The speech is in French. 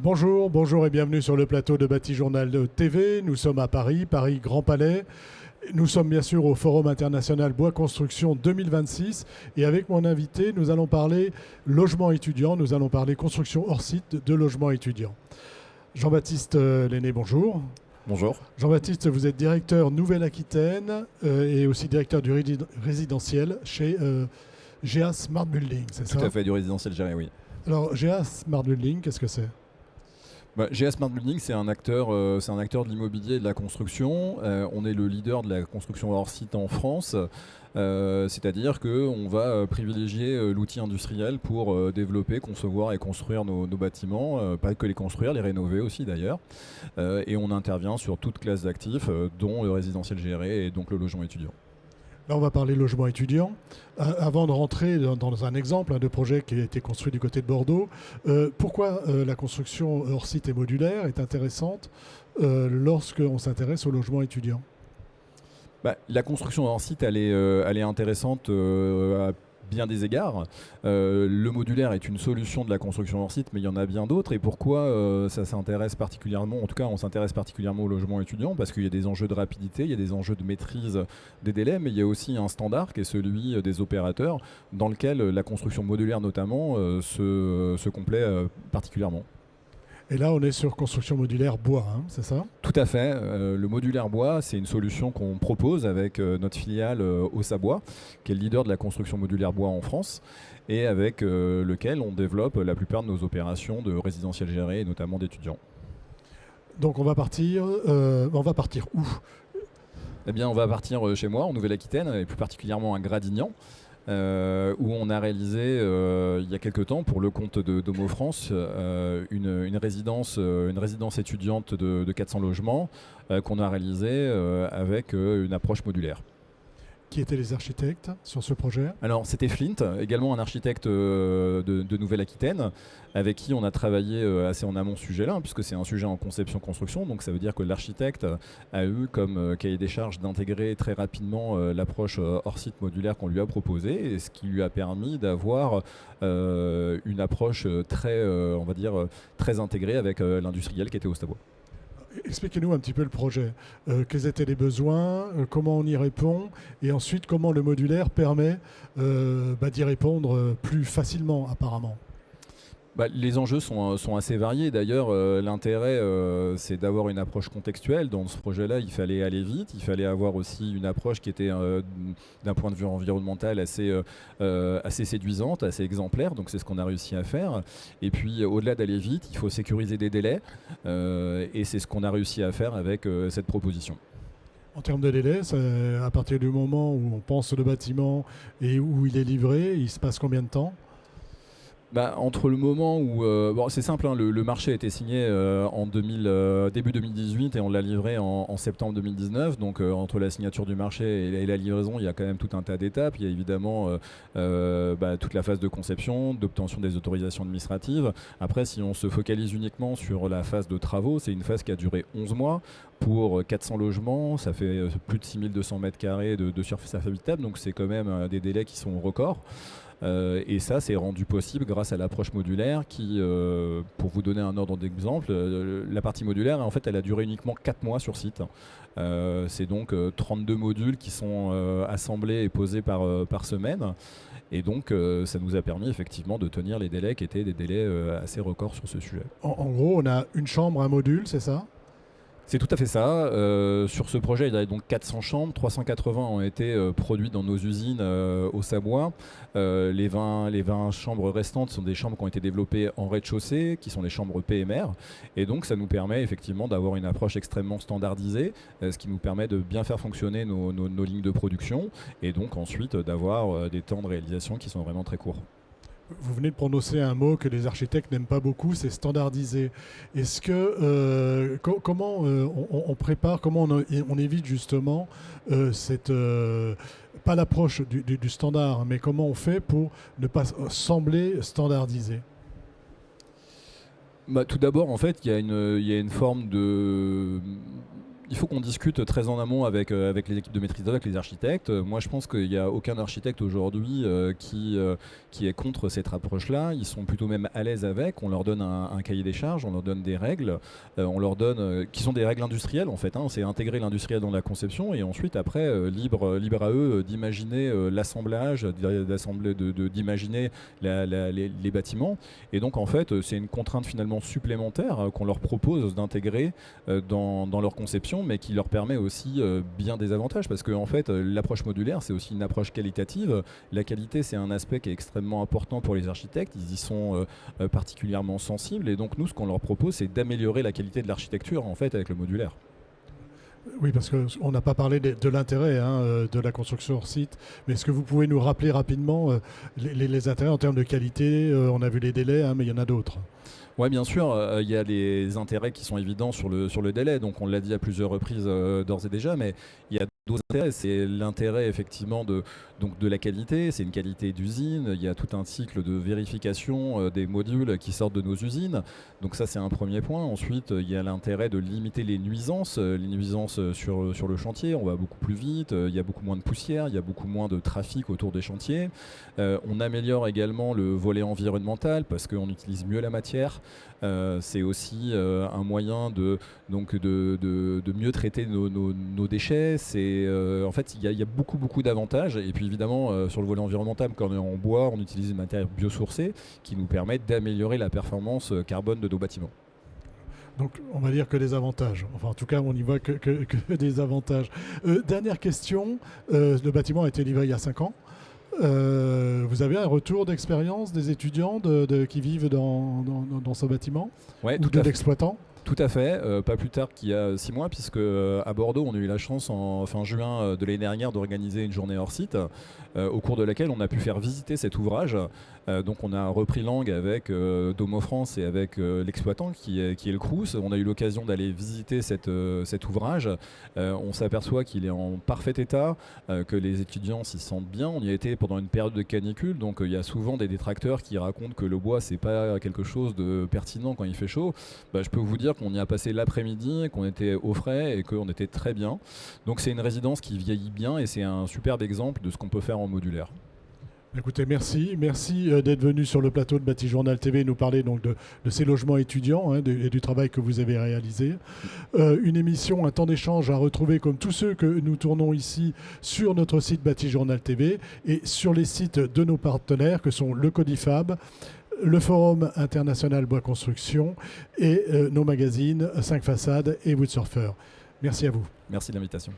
Bonjour, bonjour et bienvenue sur le plateau de Bâti Journal TV. Nous sommes à Paris, Paris Grand Palais. Nous sommes bien sûr au Forum international Bois Construction 2026 et avec mon invité, nous allons parler logement étudiant, nous allons parler construction hors site de logements étudiants. Jean-Baptiste Lenné, bonjour. Bonjour. Jean-Baptiste, vous êtes directeur Nouvelle-Aquitaine et aussi directeur du résidentiel chez GA Smart Building, c'est ça? Tout à fait, du résidentiel géré, oui. Alors, GA Smart Building, qu'est-ce que c'est? GA Smart Building, c'est un acteur de l'immobilier et de la construction. On est le leader de la construction hors site en France. C'est-à-dire qu'on va privilégier l'outil industriel pour développer, concevoir et construire nos bâtiments, pas que les construire, les rénover aussi d'ailleurs. Et on intervient sur toute classe d'actifs, dont le résidentiel géré et donc le logement étudiant. Là, on va parler logement étudiant. Avant de rentrer dans un exemple de projet qui a été construit du côté de Bordeaux, pourquoi la construction hors site et modulaire est intéressante lorsqu'on s'intéresse au logement étudiant? La construction hors site, elle est intéressante à bien des égards. Le modulaire est une solution de la construction hors site, mais il y en a bien d'autres. Et pourquoi ça s'intéresse particulièrement, en tout cas on s'intéresse particulièrement au logement étudiant, parce qu'il y a des enjeux de rapidité, il y a des enjeux de maîtrise des délais, mais il y a aussi un standard qui est celui des opérateurs, dans lequel la construction modulaire notamment se complaît particulièrement. Et là, on est sur construction modulaire bois, hein, c'est ça? Tout à fait. Le modulaire bois, c'est une solution qu'on propose avec notre filiale Ossabois, qui est le leader de la construction modulaire bois en France, et avec lequel on développe la plupart de nos opérations de résidentiel géré, et notamment d'étudiants. Donc on va partir où? Eh bien, on va partir chez moi, en Nouvelle-Aquitaine, et plus particulièrement à Gradignan. Où on a réalisé il y a quelques temps pour le compte de Domo France une résidence étudiante de 400 logements qu'on a réalisée avec une approche modulaire. Qui étaient les architectes sur ce projet? Alors c'était Flint, également un architecte de Nouvelle-Aquitaine, avec qui on a travaillé assez en amont ce sujet-là, puisque c'est un sujet en conception-construction, donc ça veut dire que l'architecte a eu comme cahier des charges d'intégrer très rapidement l'approche hors-site modulaire qu'on lui a proposée, et ce qui lui a permis d'avoir une approche très, on va dire, très intégrée avec l'industriel qui était Ossabois. Expliquez-nous un petit peu le projet. Quels étaient les besoins, comment on y répond, et ensuite comment le modulaire permet d'y répondre plus facilement apparemment. Les enjeux sont assez variés. D'ailleurs, l'intérêt, c'est d'avoir une approche contextuelle. Dans ce projet-là, il fallait aller vite. Il fallait avoir aussi une approche qui était, d'un point de vue environnemental, assez séduisante, assez exemplaire. Donc, c'est ce qu'on a réussi à faire. Et puis, au-delà d'aller vite, il faut sécuriser des délais. Et c'est ce qu'on a réussi à faire avec cette proposition. En termes de délai, à partir du moment où on pense le bâtiment et où il est livré, il se passe combien de temps? Entre le moment où... c'est simple, hein, le marché a été signé début 2018 et on l'a livré en septembre 2019. Donc entre la signature du marché et la livraison, il y a quand même tout un tas d'étapes. Il y a évidemment toute la phase de conception, d'obtention des autorisations administratives. Après, si on se focalise uniquement sur la phase de travaux, c'est une phase qui a duré 11 mois. Pour 400 logements, ça fait plus de 6200 mètres carrés de surface habitable. Donc c'est quand même des délais qui sont records. Et ça, c'est rendu possible grâce à l'approche modulaire qui, pour vous donner un ordre d'exemple, la partie modulaire, en fait, elle a duré uniquement 4 mois sur site. C'est donc 32 modules qui sont assemblés et posés par semaine. Et donc, ça nous a permis effectivement de tenir les délais qui étaient des délais assez records sur ce sujet. En gros, on a une chambre, un module, c'est ça? C'est tout à fait ça. Sur ce projet, il y a donc 400 chambres, 380 ont été produites dans nos usines Ossabois. Les 20 chambres restantes sont des chambres qui ont été développées en rez-de-chaussée, qui sont des chambres PMR. Et donc ça nous permet effectivement d'avoir une approche extrêmement standardisée, ce qui nous permet de bien faire fonctionner nos lignes de production et donc ensuite d'avoir des temps de réalisation qui sont vraiment très courts. Vous venez de prononcer un mot que les architectes n'aiment pas beaucoup, c'est standardisé. Est-ce que comment on prépare, comment on évite justement pas l'approche du standard, mais comment on fait pour ne pas sembler standardisé? Tout d'abord, en fait, il y a une forme il faut qu'on discute très en amont avec les équipes de maîtrise d'œuvre, avec les architectes. Moi, je pense qu'il n'y a aucun architecte aujourd'hui qui est contre cette approche-là. Ils sont plutôt même à l'aise avec. On leur donne un cahier des charges, on leur donne des règles, on leur donne qui sont des règles industrielles en fait. C'est intégrer l'industriel dans la conception et ensuite après libre à eux d'imaginer l'assemblage, d'imaginer les bâtiments. Et donc en fait, c'est une contrainte finalement supplémentaire qu'on leur propose d'intégrer dans leur conception, mais qui leur permet aussi bien des avantages, parce que en fait, l'approche modulaire, c'est aussi une approche qualitative. La qualité, c'est un aspect qui est extrêmement important pour les architectes. Ils y sont particulièrement sensibles, et donc nous, ce qu'on leur propose, c'est d'améliorer la qualité de l'architecture en fait avec le modulaire. Oui, parce qu'on n'a pas parlé de l'intérêt de la construction hors site, mais est-ce que vous pouvez nous rappeler rapidement les intérêts en termes de qualité? On a vu les délais, mais il y en a d'autres. Oui, bien sûr, il y a des intérêts qui sont évidents sur le délai, donc on l'a dit à plusieurs reprises d'ores et déjà, mais il y a d'autres intérêts. C'est l'intérêt effectivement de la qualité, c'est une qualité d'usine, il y a tout un cycle de vérification des modules qui sortent de nos usines, donc ça c'est un premier point. Ensuite, il y a l'intérêt de limiter les nuisances sur le chantier, on va beaucoup plus vite, il y a beaucoup moins de poussière, il y a beaucoup moins de trafic autour des chantiers. On améliore également le volet environnemental parce qu'on utilise mieux la matière. C'est aussi un moyen de mieux traiter nos déchets. En fait, il y a beaucoup d'avantages. Et puis évidemment, sur le volet environnemental, quand on est en bois, on utilise une matière biosourcée qui nous permet d'améliorer la performance carbone de nos bâtiments. Donc on va dire que des avantages. Enfin en tout cas on n'y voit que des avantages. Dernière question, le bâtiment a été livré il y a 5 ans. Vous avez un retour d'expérience des étudiants qui vivent dans ce bâtiment, ouais, ou de l'exploitant? Tout à fait, pas plus tard qu'il y a 6 mois, puisque à Bordeaux, on a eu la chance en fin juin de l'année dernière d'organiser une journée hors site, au cours de laquelle on a pu faire visiter cet ouvrage. Donc on a repris langue avec Domo France et avec l'exploitant qui est le Crous. On a eu l'occasion d'aller visiter cet ouvrage. On s'aperçoit qu'il est en parfait état, que les étudiants s'y sentent bien. On y a été pendant une période de canicule, donc il y a souvent des détracteurs qui racontent que le bois c'est pas quelque chose de pertinent quand il fait chaud. Je peux vous dire qu'on y a passé l'après-midi, qu'on était au frais et qu'on était très bien. Donc c'est une résidence qui vieillit bien et c'est un superbe exemple de ce qu'on peut faire en modulaire. Écoutez, merci d'être venu sur le plateau de Bâti-Journal TV et nous parler donc de ces logements étudiants et du travail que vous avez réalisé. Une émission, un temps d'échange à retrouver comme tous ceux que nous tournons ici sur notre site Bâti-Journal TV et sur les sites de nos partenaires que sont le Codifab, le Forum International Bois Construction et nos magazines 5 Façades et Woodsurfer. Merci à vous. Merci de l'invitation.